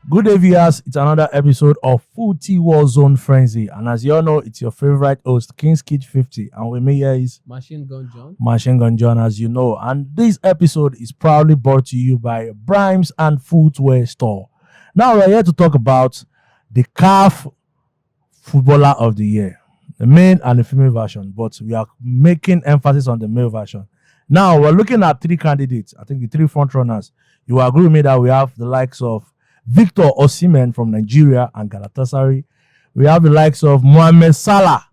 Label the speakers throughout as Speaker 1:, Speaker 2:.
Speaker 1: Good day, viewers. It's another episode of Footy War Zone Frenzy. And as you all know, it's your favorite host, King's Kid 50. And with me here is
Speaker 2: Machine Gun John.
Speaker 1: Machine Gun John, as you know. And this episode is proudly brought to you by Brimes and Footwear Store. Now, we're here to talk about the CAF Footballer of the Year, the male and the female version. But we are making emphasis on the male version. Now, we're looking at three candidates. I think the three front runners. You agree with me that we have the likes of Victor Osimhen from Nigeria and Galatasaray. We have the likes of Mohamed Salah,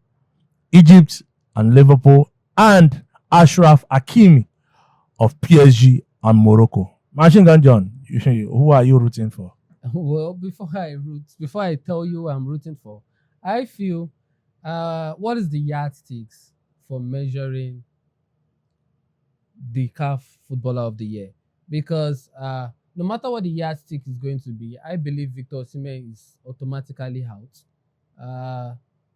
Speaker 1: Egypt and Liverpool, and Achraf Hakimi of PSG and Morocco. Machine Gun John, who are you rooting for?
Speaker 2: Well, before I tell you who I'm rooting for, I feel what is the yardsticks for measuring the CAF Footballer of the Year? Because no matter what the yardstick is going to be, I believe Victor Osimhen is automatically out.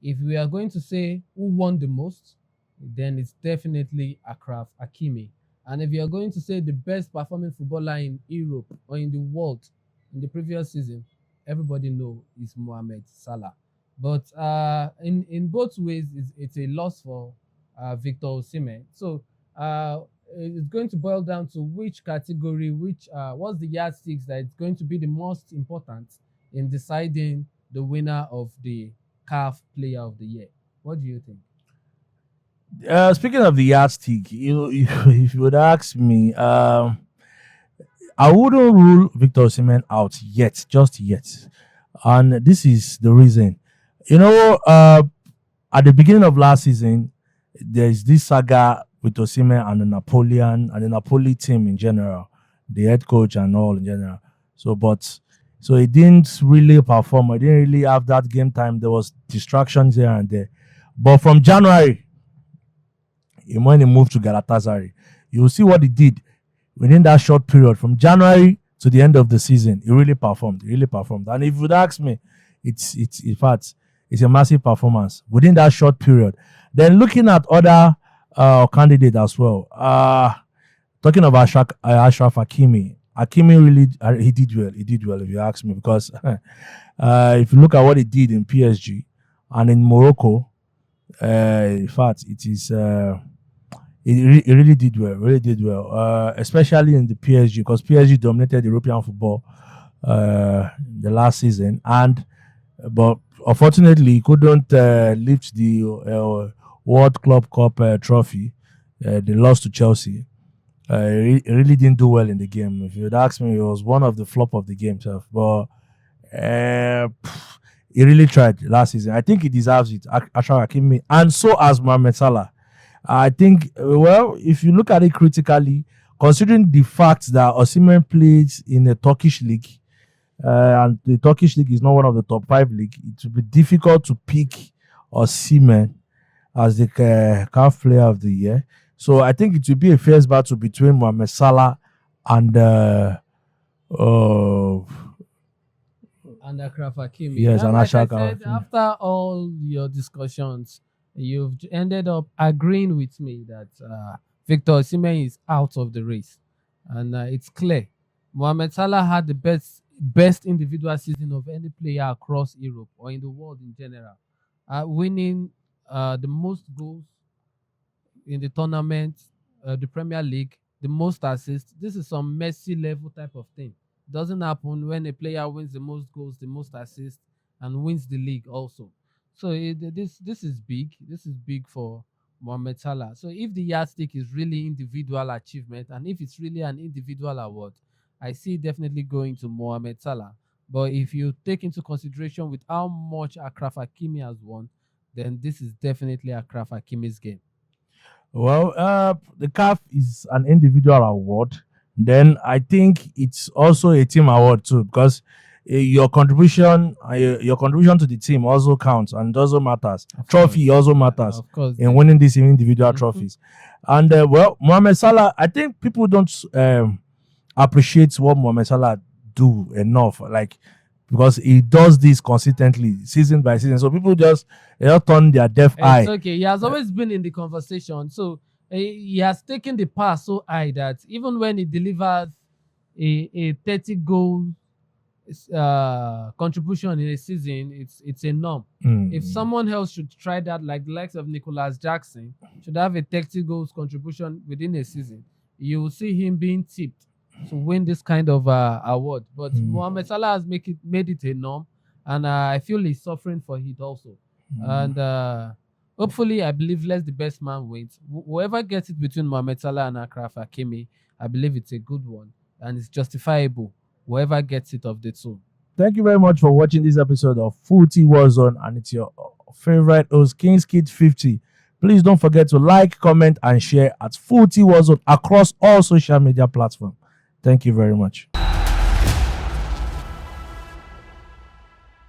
Speaker 2: If we are going to say who won the most, then it's definitely Achraf Hakimi. And if you are going to say the best performing footballer in Europe or in the world in the previous season, everybody know is Mohamed Salah. But in both ways, it's a loss for Victor Osimhen. So it's going to boil down to which category, what's the yardsticks that it's going to be the most important in deciding the winner of the CAF Player of the Year. What do you think?
Speaker 1: Speaking of the yardstick, if you would ask me, I wouldn't rule Victor Osimhen out yet, just yet. And this is the reason. At the beginning of last season, there's this saga with Osimhen and the Napoli team in general, the head coach and all in general. So he didn't really perform. I didn't really have that game time. There was distractions here and there. But from January, when he moved to Galatasaray, you will see what he did within that short period from January to the end of the season. He really performed. And if you would ask me, it's in fact it's a massive performance within that short period. Then looking at other candidate as well. Talking about Achraf Hakimi. Hakimi really he did well. He did well if you ask me, because if you look at what he did in PSG and in Morocco, in fact it is he really did well. Especially in the PSG, because PSG dominated European football the last season, but unfortunately he couldn't lift the World Club Cup trophy. They lost to Chelsea. He really didn't do well in the game. If you'd ask me, it was one of the flop of the game, but he really tried last season. I think he deserves it, Achraf Hakimi, and so has Mohamed Salah. I think, if you look at it critically, considering the fact that Osimhen plays in a Turkish league, and the Turkish league is not one of the top 5 leagues, it will be difficult to pick Osimhen as the CAF Player of the Year. So I think it will be a fierce battle between Mohamed Salah and
Speaker 2: Achraf Hakimi.
Speaker 1: Yes, and
Speaker 2: Like
Speaker 1: Achraf
Speaker 2: I said,
Speaker 1: Hakimi.
Speaker 2: after all your discussions, you've ended up agreeing with me that Victor Osimhen is out of the race, and it's clear. Mohamed Salah had the best individual season of any player across Europe or in the world in general, winning the most goals in the tournament, the Premier League, the most assists. This is some Messi level type of thing. Doesn't happen when a player wins the most goals, the most assists, and wins the league also. So this is big. This is big for Mohamed Salah. So if the yardstick is really individual achievement, and if it's really an individual award, I see it definitely going to Mohamed Salah. But if you take into consideration with how much Achraf Hakimi has won, then this is definitely Achraf Hakimi's game.
Speaker 1: Well, the CAF is an individual award. Then I think it's also a team award too, because your contribution to the team also counts and also matters.
Speaker 2: Of
Speaker 1: Trophy
Speaker 2: course.
Speaker 1: also matters
Speaker 2: Of course.
Speaker 1: in winning these individual
Speaker 2: Mhm.
Speaker 1: trophies. And Mohamed Salah, I think people don't appreciate what Mohamed Salah do enough, because he does this consistently, season by season. So people just turn their deaf eye.
Speaker 2: It's okay. He has always been in the conversation. So he has taken the pass so high that even when he delivers a 30 goal contribution in a season, it's a norm. If someone else should try that, like the likes of Nicholas Jackson, should have a 30 goals contribution within a season, you will see him being tipped to win this kind of award. But Mohamed Salah has made it a norm, and I feel he's suffering for it also. And hopefully, I believe let the best man wins. Whoever gets it between Mohamed Salah and Achraf Hakimi, I believe it's a good one and it's justifiable. Whoever gets it of the two.
Speaker 1: Thank you very much for watching this episode of Footy Warzone, and it's your favorite host, King's Kid 50. Please don't forget to like, comment, and share at Footy Warzone across all social media platforms. Thank you very much.